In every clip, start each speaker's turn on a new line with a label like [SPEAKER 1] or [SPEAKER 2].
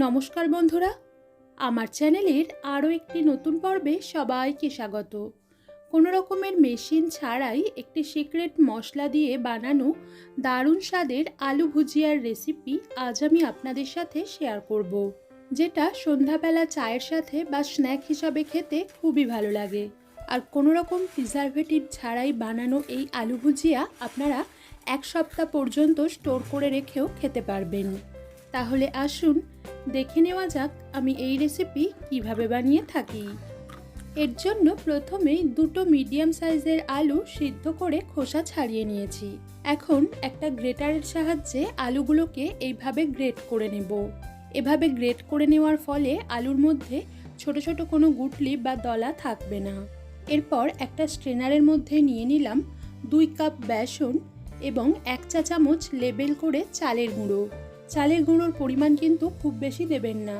[SPEAKER 1] নমস্কার বন্ধুরা, আমার চ্যানেলের আরও একটি নতুন পর্বে সবাইকে স্বাগত। কোনো রকমের মেশিন ছাড়াই একটি সিক্রেট মশলা দিয়ে বানানো দারুণ স্বাদের আলু ভুজিয়ার রেসিপি আজ আমি আপনাদের সাথে শেয়ার করব, যেটা সন্ধ্যাবেলা চায়ের সাথে বা স্ন্যাক হিসাবে খেতে খুবই ভালো লাগে। আর কোনো রকম প্রিজারভেটিভ ছাড়াই বানানো এই আলু ভুজিয়া আপনারা এক সপ্তাহ পর্যন্ত স্টোর করে রেখেও খেতে পারবেন। তাহলে আসুন দেখে নেওয়া যাক আমি এই রেসিপি কিভাবে বানিয়ে থাকি। এর জন্য প্রথমেই দুটো মিডিয়াম সাইজের আলু সিদ্ধ করে খোসা ছাড়িয়ে নিয়েছি। এখন একটা গ্রেটারের সাহায্যে আলুগুলোকে এইভাবে গ্রেট করে নেব। এভাবে গ্রেট করে নেওয়ার ফলে আলুর মধ্যে ছোট ছোট কোনো গুটলি বা দলা থাকবে না। এরপর একটা স্ট্রেনারের মধ্যে নিয়ে নিলাম 2 কাপ বেসন এবং 1 চা চামচ লেবেল করে চালের গুঁড়ো। চালের গুঁড়োর পরিমাণ কিন্তু খুব বেশি দেবেন না,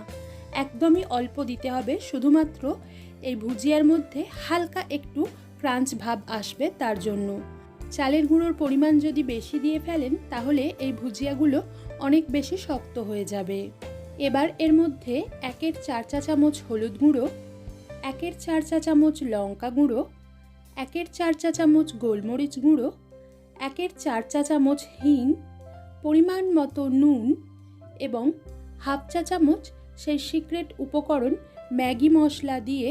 [SPEAKER 1] একদমই অল্প দিতে হবে, শুধুমাত্র এই ভুজিয়ার মধ্যে হালকা একটু ক্রাঞ্চ ভাব আসবে তার জন্য। চালের গুঁড়োর পরিমাণ যদি বেশি দিয়ে ফেলেন তাহলে এই ভুজিয়াগুলো অনেক বেশি শক্ত হয়ে যাবে। এবার এর মধ্যে 1/4 চা চামচ হলুদ গুঁড়ো, 1/4 চা চামচ লঙ্কা গুঁড়ো, 1/4 চা চামচ গোলমরিচ গুঁড়ো, 1/4 চা চামচ হিং, পরিমাণ মতো নুন এবং 1/2 চা চামচ সেই সিক্রেট উপকরণ ম্যাগি মশলা দিয়ে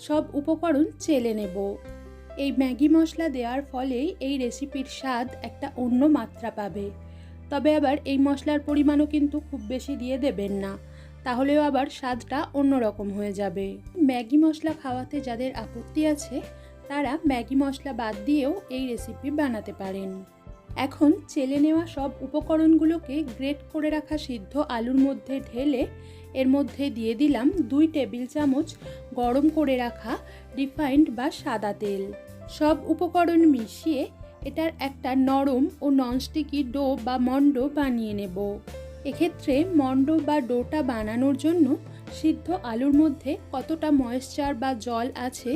[SPEAKER 1] সব উপকরণ চেলে নেব। এই ম্যাগি মশলা দেওয়ার ফলেই এই রেসিপির স্বাদ একটা অন্য মাত্রা পাবে। তবে আবার এই মশলার পরিমাণও কিন্তু খুব বেশি দিয়ে দেবেন না, তাহলেও আবার স্বাদটা অন্যরকম হয়ে যাবে। ম্যাগি মশলা খাওয়াতে যাদের আপত্তি আছে তারা ম্যাগি মশলা বাদ দিয়েও এই রেসিপি বানাতে পারেন। এখন চেলে নেওয়া সব উপকরণগুলোকে গ্রেট করে রাখা সিদ্ধ আলুর মধ্যে ঢেলে এর মধ্যে দিয়ে দিলাম 2 টেবিল চামচ গরম করে রাখা রিফাইন্ড বা সাদা তেল। সব উপকরণ মিশিয়ে এটার একটা নরম ও ননস্টিকি ডো বা মন্ডো বানিয়ে নেব। এক্ষেত্রে মন্ডো বা ডোটা বানানোর জন্য সিদ্ধ আলুর মধ্যে কতটা ময়েশ্চার বা জল আছে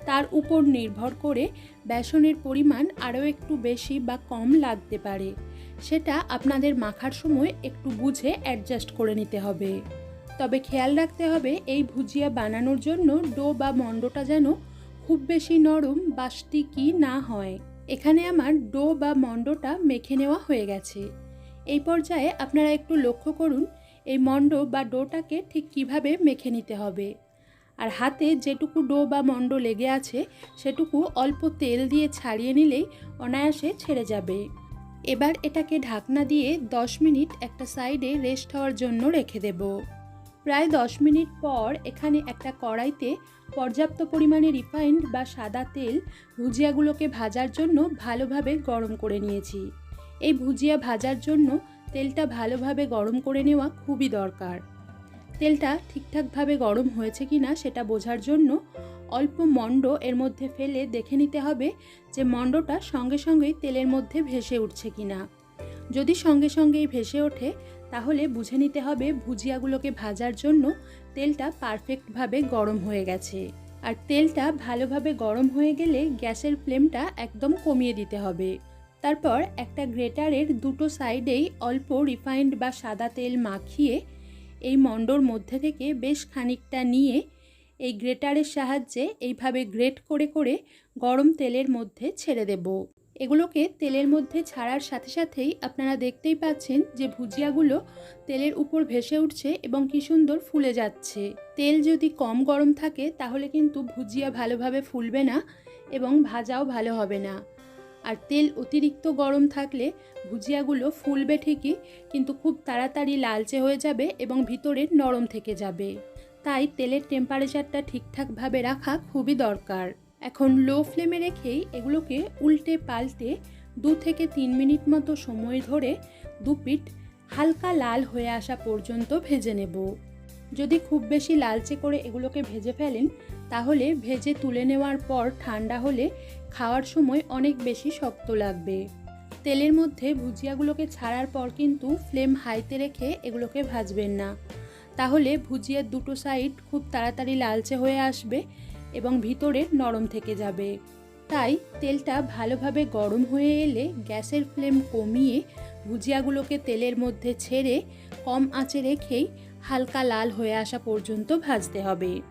[SPEAKER 1] তার উপর নির্ভর করে বেসনের পরিমাণ আরও একটু বেশি বা কম লাগতে পারে। সেটা আপনাদের মাখার সময় একটু বুঝে অ্যাডজাস্ট করে নিতে হবে। তবে খেয়াল রাখতে হবে এই ভুজিয়া বানানোর জন্য ডো বা মন্ডোটা যেন খুব বেশি নরম বা স্টিকি না হয়। এখানে আমার ডো বা মন্ডোটা মেখে নেওয়া হয়ে গেছে। এই পর্যায়ে আপনারা একটু লক্ষ্য করুন এই মন্ডো বা ডোটাকে ঠিক কিভাবে মেখে নিতে হবে। আর হাতে যেটুকু ডো বা মন্ডো লেগে আছে সেটুকু অল্প তেল দিয়ে ছাড়িয়ে নিলেই অনায়াসে ছেড়ে যাবে। এবার এটাকে ঢাকনা দিয়ে 10 মিনিট একটা সাইডে রেস্ট হওয়ার জন্য রেখে দেব। প্রায় 10 মিনিট পর এখানে একটা কড়াইতে পর্যাপ্ত পরিমাণে রিফাইন্ড বা সাদা তেল ভুজিয়াগুলোকে ভাজার জন্য ভালোভাবে গরম করে নিয়েছি। এই ভুজিয়া ভাজার জন্য তেলটা ভালোভাবে গরম করে নেওয়া খুবই দরকার। তেলটা ঠিকঠাকভাবে গরম হয়েছে কিনা সেটা বোঝার জন্য অল্প মন্ডো এর মধ্যে ফেলে দেখে নিতে হবে যে মন্ডোটা সঙ্গে সঙ্গেই তেলের মধ্যে ভেসে উঠছে কিনা। যদি সঙ্গে সঙ্গেই ভেসে ওঠে তাহলে বুঝে নিতে হবে ভুজিয়াগুলোকে ভাজার জন্য তেলটা পারফেক্টভাবে গরম হয়ে গেছে। আর তেলটা ভালোভাবে গরম হয়ে গেলে গ্যাসের ফ্লেমটা একদম কমিয়ে দিতে হবে। তারপর একটা গ্রেটারের দুটো সাইডেই অল্প রিফাইন্ড বা সাদা তেল মাখিয়ে এই মন্ডোর মধ্যে থেকে বেশ খানিকটা নিয়ে এই গ্রেটারের সাহায্যে এইভাবে গ্রেট করে করে গরম তেলের মধ্যে ছেড়ে দেব। এগুলোকে তেলের মধ্যে ছাড়ার সাথে সাথেই আপনারা দেখতেই পাচ্ছেন যে ভুজিয়াগুলো তেলের উপর ভেসে উঠছে এবং কি সুন্দর ফুলে যাচ্ছে। তেল যদি কম গরম থাকে তাহলে কিন্তু ভুজিয়া ভালোভাবে ফুলবে না এবং ভাজাও ভালো হবে না। আর তেল অতিরিক্ত গরম থাকলে ভুজিয়াগুলো ফুলবে ঠিকই, কিন্তু খুব তাড়াতাড়ি লালচে হয়ে যাবে এবং ভিতরে নরম থেকে যাবে। তাই তেলের টেম্পারেচারটা ঠিকঠাকভাবে রাখা খুবই দরকার। এখন লো ফ্লেমে রেখেই এগুলোকে উল্টে পাল্টে 2 থেকে 3 মিনিট মতো সময় ধরে দুপিঠ হালকা লাল হয়ে আসা পর্যন্ত ভেজে নেব। যদি খুব বেশি লালচে করে এগুলোকে ভেজে ফেলেন তাহলে ভেজে তুলে নেওয়ার পর ঠান্ডা হলে খাওয়ার সময় অনেক বেশি শক্ত লাগবে। তেলের মধ্যে ভুজিয়াগুলোকে ছাড়ার পর কিন্তু ফ্লেম হাইতে রেখে এগুলোকে ভাজবেন না, তাহলে ভুজিয়ার দুটো সাইড খুব তাড়াতাড়ি লালচে হয়ে আসবে এবং ভিতরে নরম থেকে যাবে। তাই তেলটা ভালোভাবে গরম হয়ে এলে গ্যাসের ফ্লেম কমিয়ে ভুজিয়াগুলোকে তেলের মধ্যে ছেড়ে কম আঁচে রেখেই হালকা লাল হয়ে আসা পর্যন্ত ভাজতে হবে।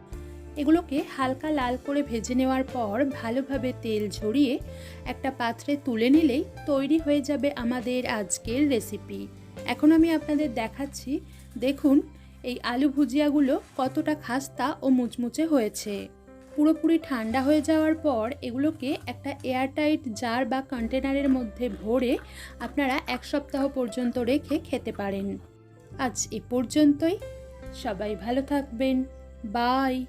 [SPEAKER 1] এগুলোকে হালকা লাল করে ভেজে নেওয়ার পর ভালোভাবে তেল ঝরিয়ে একটা পাত্রে তুলে নিলেই তৈরি হয়ে যাবে আমাদের আজকের রেসিপি। এখন আমি আপনাদের দেখাচ্ছি, দেখুন এই আলু ভুজিয়াগুলো কতটা খাস্তা ও মুচমুচে হয়েছে। পুরোপুরি ঠান্ডা হয়ে যাওয়ার পর এগুলোকে একটা এয়ারটাইট জার বা কন্টেনারের মধ্যে ভরে আপনারা 1 সপ্তাহ পর্যন্ত রেখে খেতে পারেন। আজ এ পর্যন্তই। সবাই ভালো থাকবেন। বাই।